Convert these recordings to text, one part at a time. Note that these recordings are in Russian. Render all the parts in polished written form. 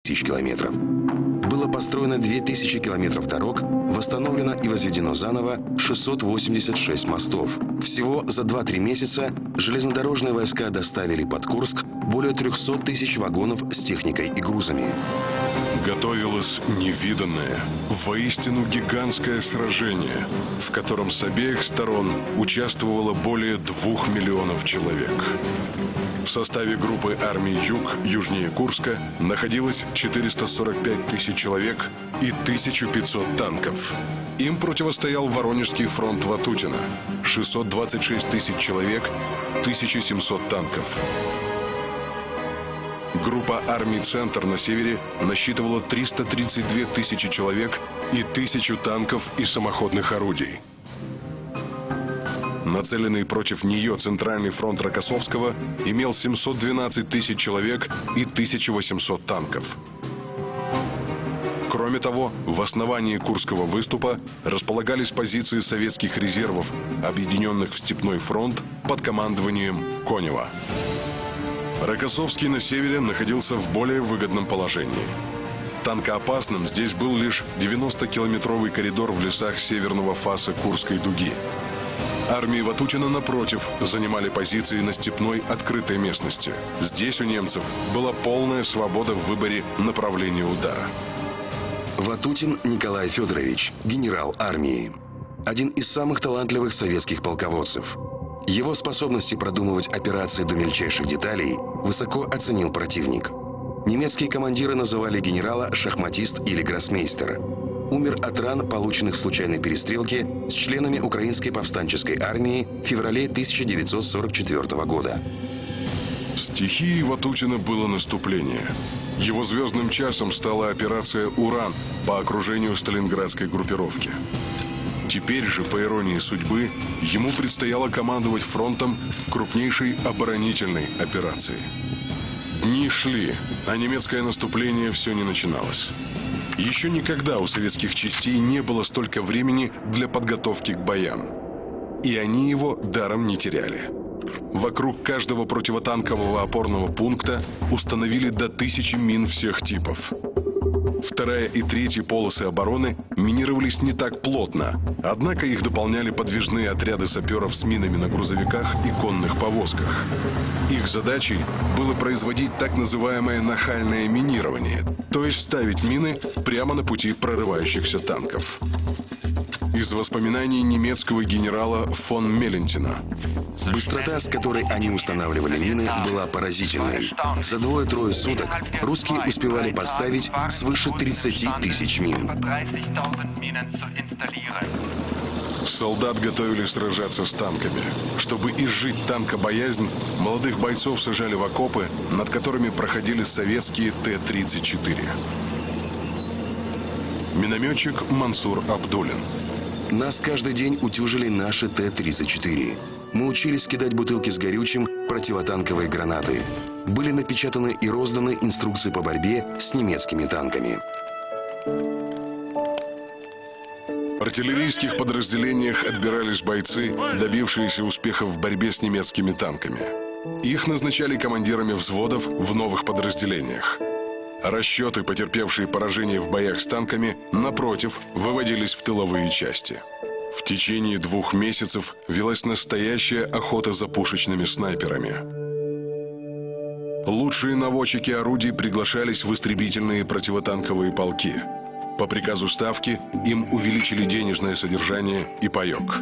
тысяч километров. Было построено 2000 километров дорог, восстановлено и возведено заново 686 мостов. Всего за 2-3 месяца железнодорожные войска доставили под Курск более 300 тысяч вагонов с техникой и грузами. Готовилось невиданное, воистину гигантское сражение, в котором с обеих сторон участвовало более 2 миллионов человек. В составе группы армий Юг, южнее Курска, находилось 445 тысяч человек и 1500 танков. Им противостоял Воронежский фронт Ватутина – 626 тысяч человек, 1700 танков. Группа армий «Центр» на севере насчитывала 332 тысячи человек и 1000 танков и самоходных орудий. Нацеленный против нее Центральный фронт Рокоссовского имел 712 тысяч человек и 1800 танков. Кроме того, в основании Курского выступа располагались позиции советских резервов, объединенных в Степной фронт под командованием Конева. Рокоссовский на севере находился в более выгодном положении. Танкоопасным здесь был лишь 90-километровый коридор в лесах северного фаса Курской дуги. Армии Ватутина, напротив, занимали позиции на степной открытой местности. Здесь у немцев была полная свобода в выборе направления удара. Ватутин Николай Федорович, генерал армии. Один из самых талантливых советских полководцев. Его способности продумывать операции до мельчайших деталей высоко оценил противник. Немецкие командиры называли генерала шахматист или гроссмейстер. Умер от ран, полученных в случайной перестрелке с членами Украинской повстанческой армии в феврале 1944 года. Стихией Ватутина было наступление. Его звездным часом стала операция «Уран» по окружению сталинградской группировки. Теперь же, по иронии судьбы, ему предстояло командовать фронтом крупнейшей оборонительной операции. Дни шли, а немецкое наступление все не начиналось. Еще никогда у советских частей не было столько времени для подготовки к боям. И они его даром не теряли. Вокруг каждого противотанкового опорного пункта установили до 1000 мин всех типов. Вторая и третья полосы обороны минировались не так плотно, однако их дополняли подвижные отряды саперов с минами на грузовиках и конных повозках. Их задачей было производить так называемое нахальное минирование, то есть ставить мины прямо на пути прорывающихся танков. Из воспоминаний немецкого генерала фон Мелентина. Быстрота, с которой они устанавливали мины, была поразительной. За 2-3 суток русские успевали поставить свыше 30 тысяч мин. Солдат готовили сражаться с танками. Чтобы изжить танкобоязнь, молодых бойцов сажали в окопы, над которыми проходили советские Т-34. Минометчик Мансур Абдулин. Нас каждый день утюжили наши Т-34. Мы учились кидать бутылки с горючим, противотанковые гранаты. Были напечатаны и розданы инструкции по борьбе с немецкими танками. В артиллерийских подразделениях отбирались бойцы, добившиеся успехов в борьбе с немецкими танками. Их назначали командирами взводов в новых подразделениях. Расчеты, потерпевшие поражение в боях с танками, напротив, выводились в тыловые части. В течение 2 месяцев велась настоящая охота за пушечными снайперами. Лучшие наводчики орудий приглашались в истребительные противотанковые полки. По приказу Ставки им увеличили денежное содержание и паёк.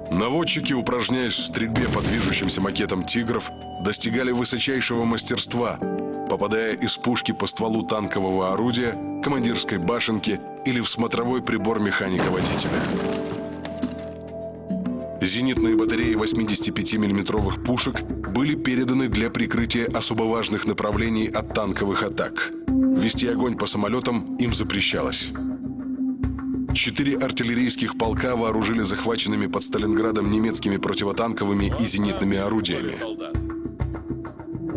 Наводчики, упражняясь в стрельбе по движущимся макетам «Тигров», достигали высочайшего мастерства, попадая из пушки по стволу танкового орудия, командирской башенки или в смотровой прибор механика-водителя. Зенитные батареи 85 миллиметровых пушек были переданы для прикрытия особо важных направлений от танковых атак. Вести огонь по самолетам им запрещалось. 4 артиллерийских полка вооружили захваченными под Сталинградом немецкими противотанковыми и зенитными орудиями.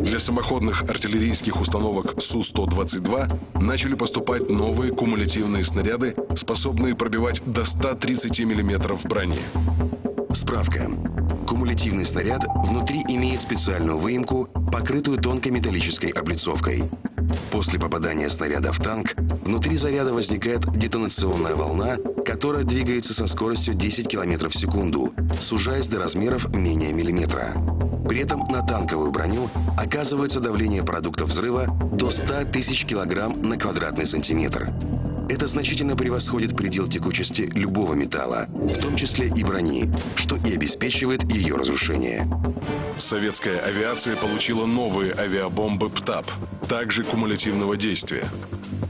Для самоходных артиллерийских установок Су-122 начали поступать новые кумулятивные снаряды, способные пробивать до 130 мм брони. Справка. Кумулятивный снаряд внутри имеет специальную выемку, покрытую тонкой металлической облицовкой. После попадания снаряда в танк, внутри заряда возникает детонационная волна, которая двигается со скоростью 10 км в секунду, сужаясь до размеров менее миллиметра. При этом на танковую броню оказывается давление продукта взрыва до 100 тысяч килограмм на квадратный сантиметр. Это значительно превосходит предел текучести любого металла, в том числе и брони, что и обеспечивает ее разрушение. Советская авиация получила новые авиабомбы ПТАП, также кумулятивного действия.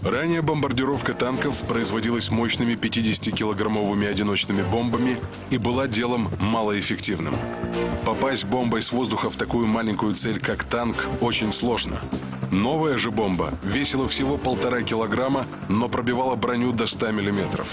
Ранее бомбардировка танков производилась мощными 50-килограммовыми одиночными бомбами и была делом малоэффективным. Попасть бомбой с воздуха в такую маленькую цель, как танк, очень сложно. Новая же бомба весила всего 1,5 килограмма, но пробивала броню до 100 миллиметров.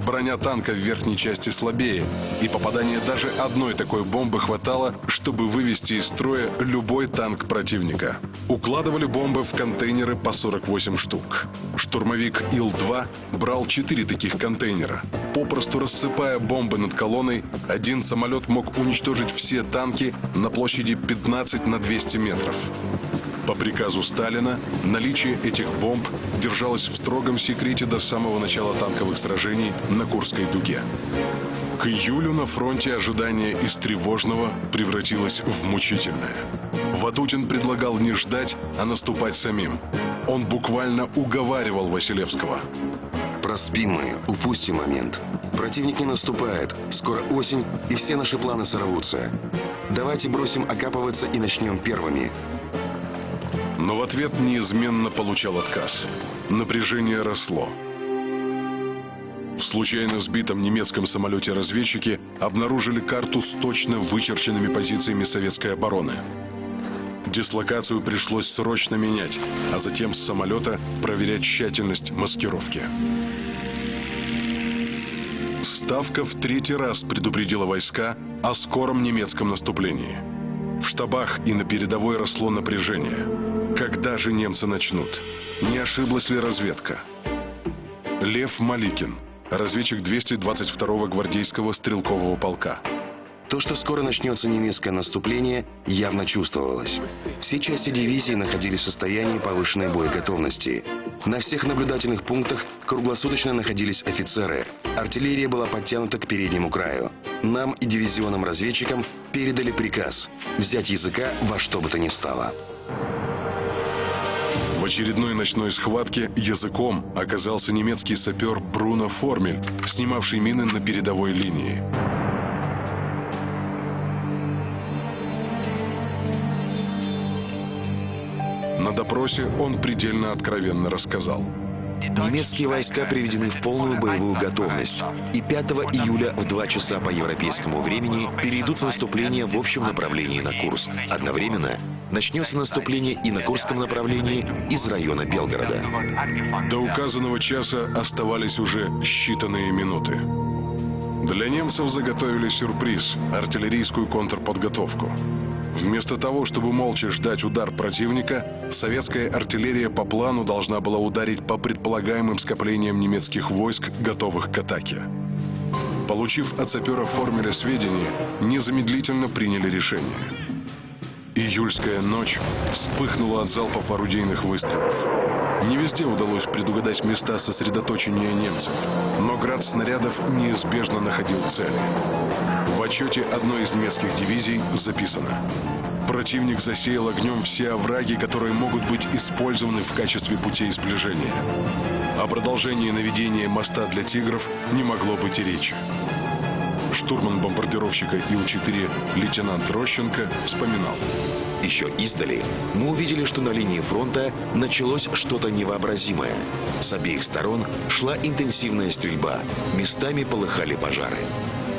Броня танка в верхней части слабее, и попадание даже одной такой бомбы хватало, чтобы вывести из строя любой танк противника. Укладывали бомбы в контейнеры по 48 штук. Штурмовик Ил-2 брал 4 таких контейнера. Попросту рассыпая бомбы над колонной, один самолет мог уничтожить все танки на площади 15 на 200 метров. По приказу Сталина наличие этих бомб держалось в строгом секрете до самого начала танковых сражений на Курской дуге. К июлю на фронте ожидание из тревожного превратилось в мучительное. Ватутин предлагал не ждать, а наступать самим. Он буквально уговаривал Василевского. Проспим мы, упустим момент. Противник не наступает, скоро осень, и все наши планы сорвутся. Давайте бросим окапываться и начнем первыми. Но в ответ неизменно получал отказ. Напряжение росло. В случайно сбитом немецком самолете разведчики обнаружили карту с точно вычерченными позициями советской обороны. Дислокацию пришлось срочно менять, а затем с самолета проверять тщательность маскировки. Ставка в 3-й раз предупредила войска о скором немецком наступлении. В штабах и на передовой росло напряжение. Когда же немцы начнут? Не ошиблась ли разведка? Лев Маликин, разведчик 222-го гвардейского стрелкового полка. То, что скоро начнется немецкое наступление, явно чувствовалось. Все части дивизии находились в состоянии повышенной боеготовности. На всех наблюдательных пунктах круглосуточно находились офицеры. Артиллерия была подтянута к переднему краю. Нам и дивизионным разведчикам передали приказ взять языка во что бы то ни стало. В очередной ночной схватке языком оказался немецкий сапер Бруно Формель, снимавший мины на передовой линии. На допросе он предельно откровенно рассказал. Немецкие войска приведены в полную боевую готовность и 5 июля в 2 часа по европейскому времени перейдут в наступление в общем направлении на Курск. Одновременно начнется наступление и на Курском направлении из района Белгорода. До указанного часа оставались уже считанные минуты. Для немцев заготовили сюрприз – артиллерийскую контрподготовку. Вместо того, чтобы молча ждать удар противника, советская артиллерия по плану должна была ударить по предполагаемым скоплениям немецких войск, готовых к атаке. Получив от сапера Формеля сведения, незамедлительно приняли решение. Июльская ночь вспыхнула от залпов орудийных выстрелов. Не везде удалось предугадать места сосредоточения немцев, но град снарядов неизбежно находил цели. В отчете одной из немецких дивизий записано: противник засеял огнем все овраги, которые могут быть использованы в качестве путей сближения. О продолжении наведения моста для «Тигров» не могло быть и речи. Штурман бомбардировщика Ил-4 лейтенант Рощенко вспоминал. Еще издали мы увидели, что на линии фронта началось что-то невообразимое. С обеих сторон шла интенсивная стрельба, местами полыхали пожары.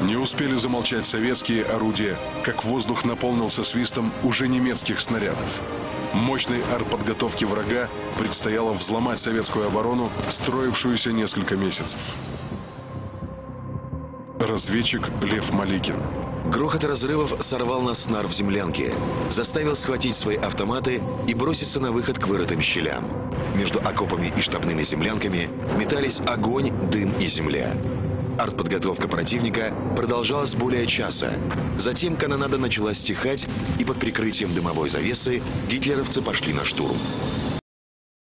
Не успели замолчать советские орудия, как воздух наполнился свистом уже немецких снарядов. Мощной артподготовке врага предстояло взломать советскую оборону, строившуюся несколько месяцев. Разведчик Лев Маликин. Грохот разрывов сорвал нас с нар в землянке, заставил схватить свои автоматы и броситься на выход к вырытым щелям. Между окопами и штабными землянками метались огонь, дым и земля. Артподготовка противника продолжалась более часа. Затем канонада начала стихать, и под прикрытием дымовой завесы гитлеровцы пошли на штурм.